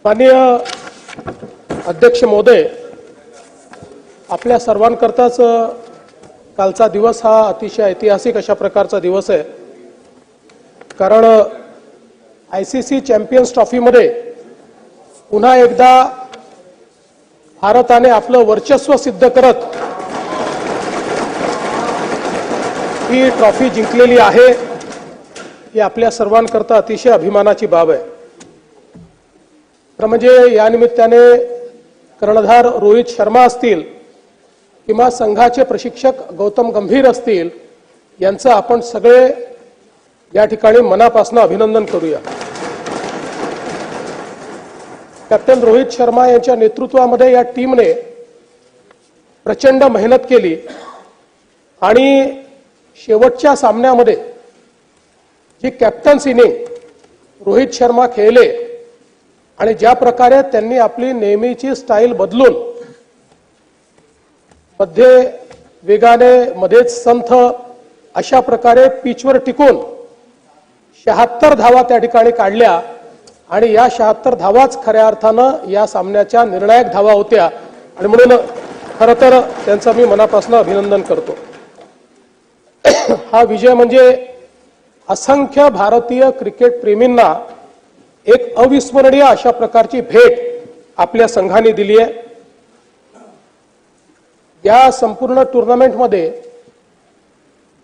माननीय अध्यक्ष महोदय, आपल्या सर्वांकरताच कालचा दिवस हा अतिशय ऐतिहासिक अशा प्रकारचा दिवस आहे। कारण आयसीसी चॅम्पियन्स ट्रॉफीमध्ये पुन्हा एकदा भारताने आपलं वर्चस्व सिद्ध करत ही ट्रॉफी जिंकलेली आहे। ही आपल्या सर्वांकरता अतिशय अभिमानाची बाब आहे। तर म्हणजे या निमित्ताने कर्णधार रोहित शर्मा असतील किंवा संघाचे प्रशिक्षक गौतम गंभीर असतील यांचं आपण सगळे या ठिकाणी मनापासून अभिनंदन करूया। कॅप्टन रोहित शर्मा यांच्या नेतृत्वामध्ये या टीमने प्रचंड मेहनत केली आणि शेवटच्या सामन्यामध्ये जी कॅप्टन्स इनिंग रोहित शर्मा खेळले आणि ज्या प्रकारे त्यांनी आपली नेहमीची स्टाईल बदलून मध्ये वेगाने मध्येच संथ अशा प्रकारे पिचवर टिकून 76 धावा त्या ठिकाणी काढल्या आणि या 76 धावाच खऱ्या अर्थानं या सामन्याच्या निर्णायक धावा होत्या आणि म्हणून खरं तर त्यांचं मी मनापासून अभिनंदन करतो। हा विजय म्हणजे असंख्य भारतीय क्रिकेट प्रेमींना एक अविस्मरणीय अशा प्रकारची भेट आपल्या संघाने दिली आहे। या संपूर्ण टुर्नामेंटमध्ये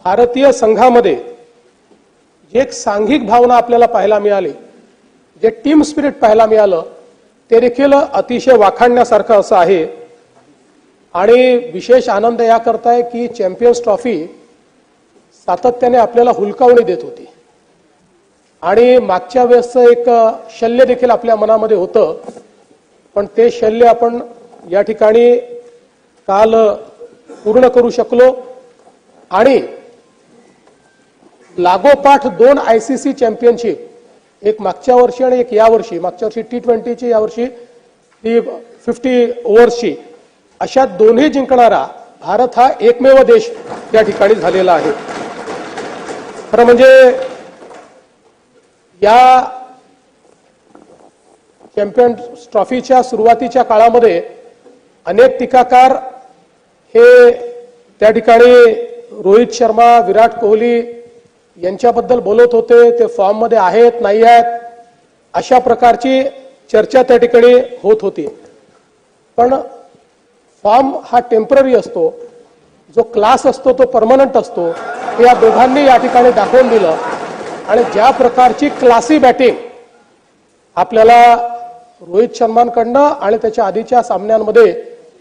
भारतीय संघामध्ये जे एक सांघिक भावना आपल्याला पाहायला मिळाली, जे टीम स्पिरिट पाहायला मिळालं, ते देखील अतिशय वाखाणण्यासारखं असं आहे। आणि विशेष आनंद या करता आहे की चॅम्पियन्स ट्रॉफी सातत्याने आपल्याला हुलकावणी देत होती आणि मागच्या वेळेसचं एक शल्य देखील आपल्या मनामध्ये होतं, पण ते शल्य आपण या ठिकाणी काल पूर्ण करू शकलो आणि लागोपाठ 2 आयसीसी चॅम्पियनशिप, एक मागच्या वर्षी आणि एक या वर्षी, मागच्या वर्षी T20ची, या वर्षी 50 ओव्हर्सची, अशा दोन्ही जिंकणारा भारत हा एकमेव देश या ठिकाणी झालेला आहे। खरं म्हणजे या चॅम्पियन्स ट्रॉफीच्या सुरुवातीच्या काळामध्ये अनेक टीकाकार हे त्या ठिकाणी रोहित शर्मा, विराट कोहली यांच्याबद्दल बोलत होते, ते फॉर्म मध्ये आहेत नाही आहेत अशा प्रकारची चर्चा त्या ठिकाणी होत होती। पण फॉर्म हा टेम्पररी असतो, जो क्लास असतो तो परमनंट असतो, हे या दोघांनी या ठिकाणी दाखवून दिलं। आणि ज्या प्रकारची क्लासी बॅटिंग आपल्याला रोहित शर्मांकडनं आणि त्याच्या आधीच्या सामन्यांमध्ये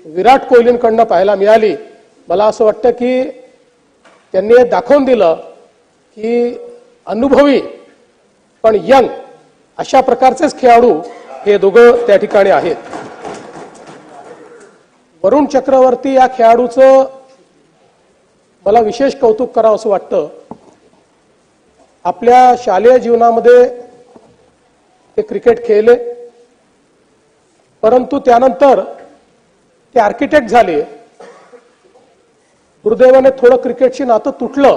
विराट कोहलींकडनं पाहायला मिळाली, मला असं वाटतं की त्यांनी दाखवून दिलं की अनुभवी पण यंग अशा प्रकारचेच खेळाडू हे दोघं त्या ठिकाणी आहेत। वरुण चक्रवर्ती या खेळाडूचं मला विशेष कौतुक करावं असं वाटतं। आपल्या शालेय जीवनामध्ये ते क्रिकेट खेळले, परंतु त्यानंतर ते आर्किटेक्ट झाले। दुर्दैवाने थोडं क्रिकेटशी नातं तुटलं,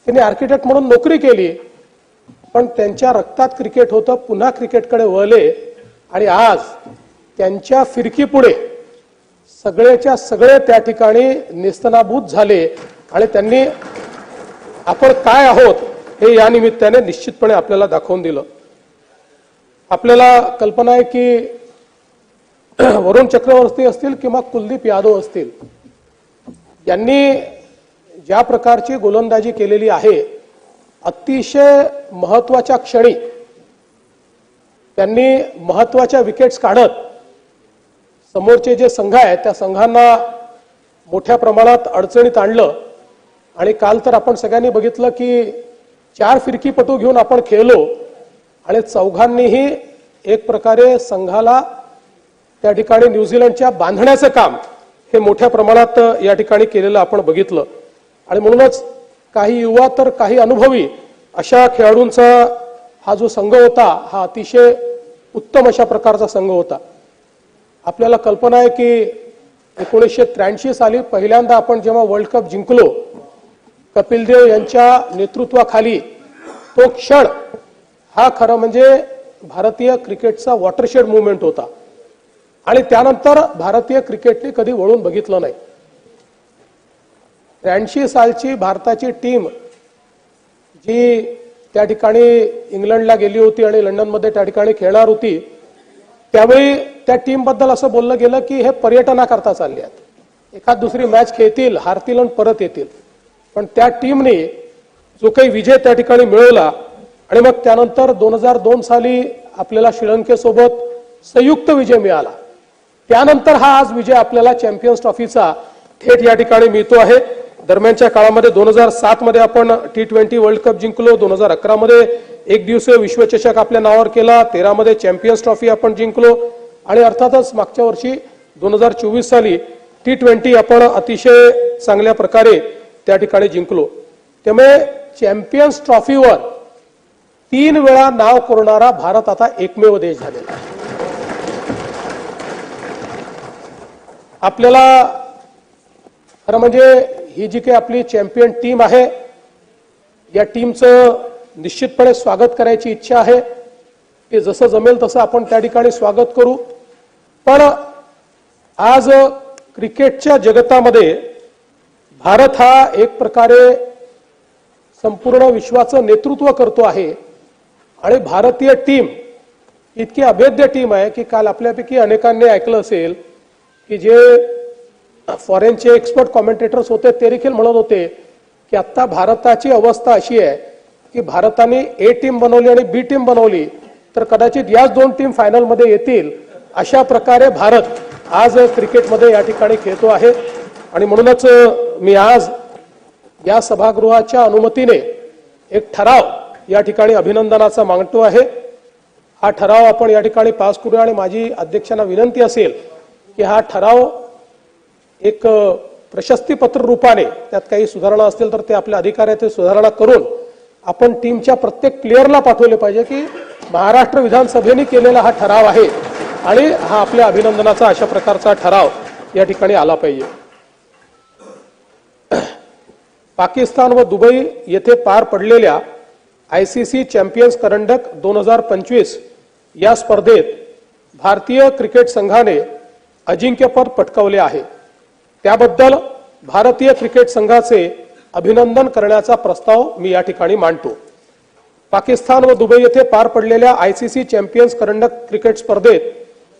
त्यांनी आर्किटेक्ट म्हणून नोकरी केली, पण त्यांच्या रक्तात क्रिकेट होतं, पुन्हा क्रिकेटकडे वळले आणि आज त्यांच्या फिरकीपुढे सगळेच्या सगळे त्या ठिकाणी नेस्तनाबूत झाले आणि त्यांनी आपण काय आहोत हे या निमित्ताने निश्चितपणे आपल्याला दाखवून दिलं। आपल्याला कल्पना आहे की वरुण चक्रवर्ती असतील किंवा कुलदीप यादव असतील, यांनी ज्या प्रकारची गोलंदाजी केलेली आहे, अतिशय महत्त्वाच्या क्षणी त्यांनी महत्त्वाच्या विकेट्स काढत समोरचे जे संघ आहेत त्या संघांना मोठ्या प्रमाणात अडचणीत आणलं। आणि काल तर आपण सगळ्यांनी बघितलं की 4 फिरकीपटू घेऊन आपण खेळलो आणि चौघांनीही एक प्रकारे संघाला त्या ठिकाणी न्यूझीलंडच्या बांधण्याचं काम हे मोठ्या प्रमाणात या ठिकाणी केलेलं आपण बघितलं। आणि म्हणूनच काही युवा तर काही अनुभवी अशा खेळाडूंचा हा जो संघ होता हा अतिशय उत्तम अशा प्रकारचा संघ होता। आपल्याला कल्पना आहे की 1983 साली पहिल्यांदा आपण जेव्हा वर्ल्ड कप जिंकलो, कपिल देव यांच्या नेतृत्वाखाली तो क्षण हा खरं म्हणजे भारतीय क्रिकेटचा वॉटरशेड मुवमेंट होता आणि त्यानंतर भारतीय क्रिकेटने कधी वळून बघितलं नाही. 83 सालची भारताची टीम जी त्या ठिकाणी इंग्लंडला गेली होती आणि लंडनमध्ये त्या ठिकाणी खेळणार होती, त्यावेळी त्या टीम बद्दल असं बोललं गेलं की हे पर्यटनाकरता चालले आहेत, एखाद दुसरी मॅच खेळतील, हारतील आणि परत येतील. पण त्या टीमने जो काही विजय त्या ठिकाणी मिळवला आणि मग त्यानंतर 2002 साली आपल्याला श्रीलंकेसोबत संयुक्त विजय मिळाला, त्यानंतर हा आज विजय आपल्याला चॅम्पियन्स ट्रॉफीचा थेट या ठिकाणी मिळतो आहे. दरम्यानच्या काळामध्ये 2007 मध्ये आपण T20 वर्ल्ड कप जिंकलो, 2011 मध्ये एक दिवसीय विश्वचषक आपल्या नावावर केला, 13 मध्ये चॅम्पियन्स ट्रॉफी आपण जिंकलो आणि अर्थातच मागच्या वर्षी 2024 साली T20 आपण अतिशय चांगल्या प्रकारे त्या ठिकाणी जिंकलो. त्यामुळे चॅम्पियन्स ट्रॉफीवर 3 वेळा नाव कोरणारा भारत आता एकमेव देश झालेला आहे. आपल्याला खरं म्हणजे ही जी काही आपली चॅम्पियन टीम आहे, या टीमचं निश्चितपणे स्वागत करायची इच्छा आहे की जसं जमेल तसं आपण त्या ठिकाणी स्वागत करू. पण आज क्रिकेटच्या जगतामध्ये भारत हा एक प्रकारे संपूर्ण विश्वाचं नेतृत्व करतो आहे आणि भारतीय टीम इतकी अभेद्य टीम आहे की काल आपल्यापैकी अनेकांनी ऐकलं असेल की जे फॉरेनचे एक्सपर्ट कॉमेंटेटर्स होते ते देखील म्हणत होते की आता भारताची अवस्था अशी आहे की भारताने ए टीम बनवली आणि बी टीम बनवली तर कदाचित याच 2 टीम फायनलमध्ये येतील, अशा प्रकारे भारत आज क्रिकेटमध्ये या ठिकाणी खेळतो आहे. आणि म्हणूनच मी आज या सभागृहाच्या अनुमतीने एक ठराव या ठिकाणी अभिनंदनाचा मागतो आहे. हा ठराव आपण या ठिकाणी पास करूया आणि माझी अध्यक्षांना विनंती असेल की हा ठराव एक प्रशस्तीपत्र रूपाने, त्यात काही सुधारणा असतील तर ते आपल्या अधिकाऱ्याचे सुधारणा करून आपण टीमच्या प्रत्येक प्लेयरला पाठवले पाहिजे की महाराष्ट्र विधानसभेने केलेला हा ठराव आहे आणि हा आपल्या अभिनंदनाचा अशा प्रकारचा ठराव या ठिकाणी आला पाहिजे. पाकिस्तान व दुबई येथे पार पडलेल्या ICC चॅम्पियन्स करंडक 2025 या स्पर्धेत भारतीय क्रिकेट संघाने अजिंक्यपद पटकावले आहे. त्याबद्दल भारतीय क्रिकेट संघाचे अभिनंदन करण्याचा प्रस्ताव मी या ठिकाणी मांडतो. पाकिस्तान व दुबई येथे पार पडलेल्या ICC चॅम्पियन्स करंडक क्रिकेट स्पर्धेत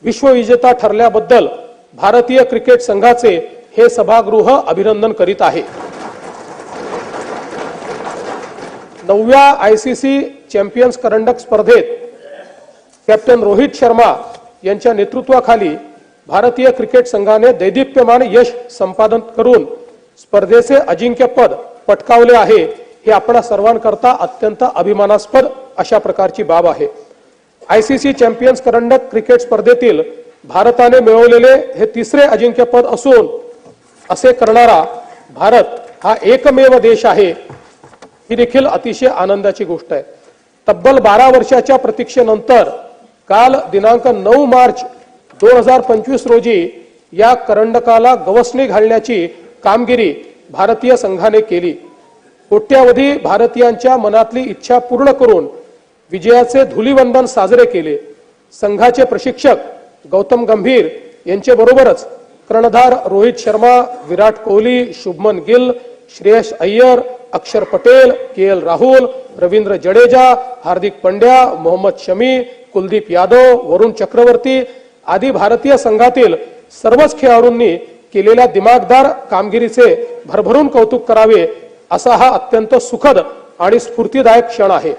विश्वविजेता ठरल्याबद्दल भारतीय क्रिकेट संघाचे हे सभागृह अभिनंदन करीत आहे. 9व्या ICC चॅम्पियन्स करंडक स्पर्धेत कॅप्टन रोहित शर्मा यांच्या नेतृत्वाखाली भारतीय क्रिकेट संघाने दैदिप्यमान यश संपादन करून स्पर्धेचे अजिंक्यपद पटकावले आहे. हे आपणा सर्वांकरता अत्यंत अभिमानास्पद अशा प्रकारची बाब आहे. ICC चॅम्पियन्स करंडक क्रिकेट स्पर्धेतील भारताने मिळवलेले हे 3रे अजिंक्यपद असून असे करणारा भारत हा एकमेव देश आहे. ही देखील अतिशय आनंदाची गोष्ट आहे. तब्बल 12 वर्षाच्या प्रतीक्षेनंतर काल दिनांक 9 मार्च 2025 रोजी या करंडकाला गवसणी घालण्याची कामगिरी भारतीय संघाने केली. कोट्यावधी भारतीयांच्या मनातली इच्छा पूर्ण करून विजयाचे धुलीवंदन साजरे केले. संघाचे प्रशिक्षक गौतम गंभीर यांचे बरोबरच कर्णधार रोहित शर्मा, विराट कोहली, शुभमन गिल, श्रेयस अय्यर, अक्षर पटेल, KL राहुल, रवींद्र जडेजा, हार्दिक पंड्या, मोहम्मद शमी, कुलदीप यादव, वरुण चक्रवर्ती आदी भारतीय संघातील सर्वच खेळाडूंनी केलेल्या दिमागदार कामगिरीचे भरभरून कौतुक करावे असा हा अत्यंत सुखद आणि स्फूर्तिदायक क्षण आहे.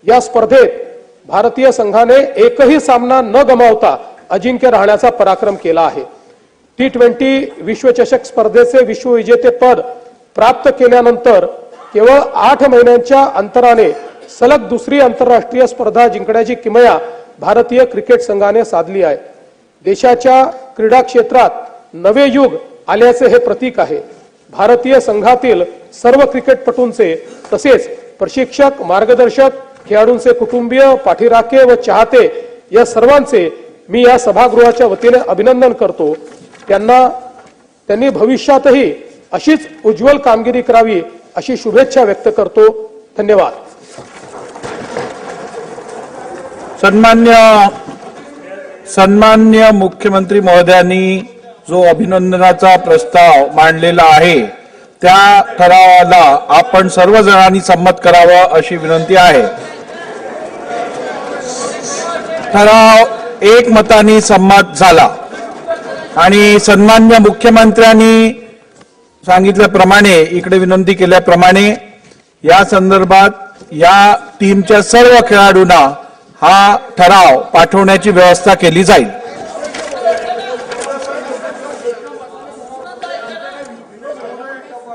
या स्पर्धेत भारतीय संघाने एकही सामना न गमावता अजिंक्य राहण्याचा पराक्रम केला आहे. T20 विश्वचषक स्पर्धेचे विश्वविजेतेपद प्राप्त केल्यानंतर केवळ 8 महिन्यांच्या अंतराने सलग दुसरी आंतरराष्ट्रीय स्पर्धा जिंकण्याची किमया भारतीय क्रिकेट संघाने साधली आहे. देशाच्या क्रीडा क्षेत्रात नवे युग आल्याचे हे प्रतीक आहे. भारतीय संघातील सर्व क्रिकेटपटूंचे तसेच प्रशिक्षक, मार्गदर्शक, खेळाडूंचे कुटुंबीय, पाठीराखे व चाहते या सर्वांचे मी या सभागृहाच्या वतीने अभिनंदन करतो. त्यांनी भविष्यातही अशीच उज्ज्वल कामगिरी करावी अशी शुभेच्छा व्यक्त करतो. धन्यवाद. सन्मान्य मुख्यमंत्री महोदयांनी जो अभिनंदनाचा प्रस्ताव मांडलेला आहे त्या ठरावाला आपण सर्वजणांनी संमत करावं अशी विनंती आहे. ठराव एकमताने संमत झाला आणि सन्मान्य मुख्यमंत्र्यांनी सांगितल्याप्रमाणे इकडे विनंती केल्याप्रमाणे या संदर्भात या टीमच्या सर्व खेळाडूंना हा ठराव पाठवण्याची व्यवस्था केली जाईल.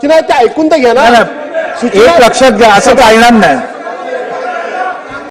ते ऐकून तर घ्या ना. एक लक्षात घ्या, असं चालणार नाही.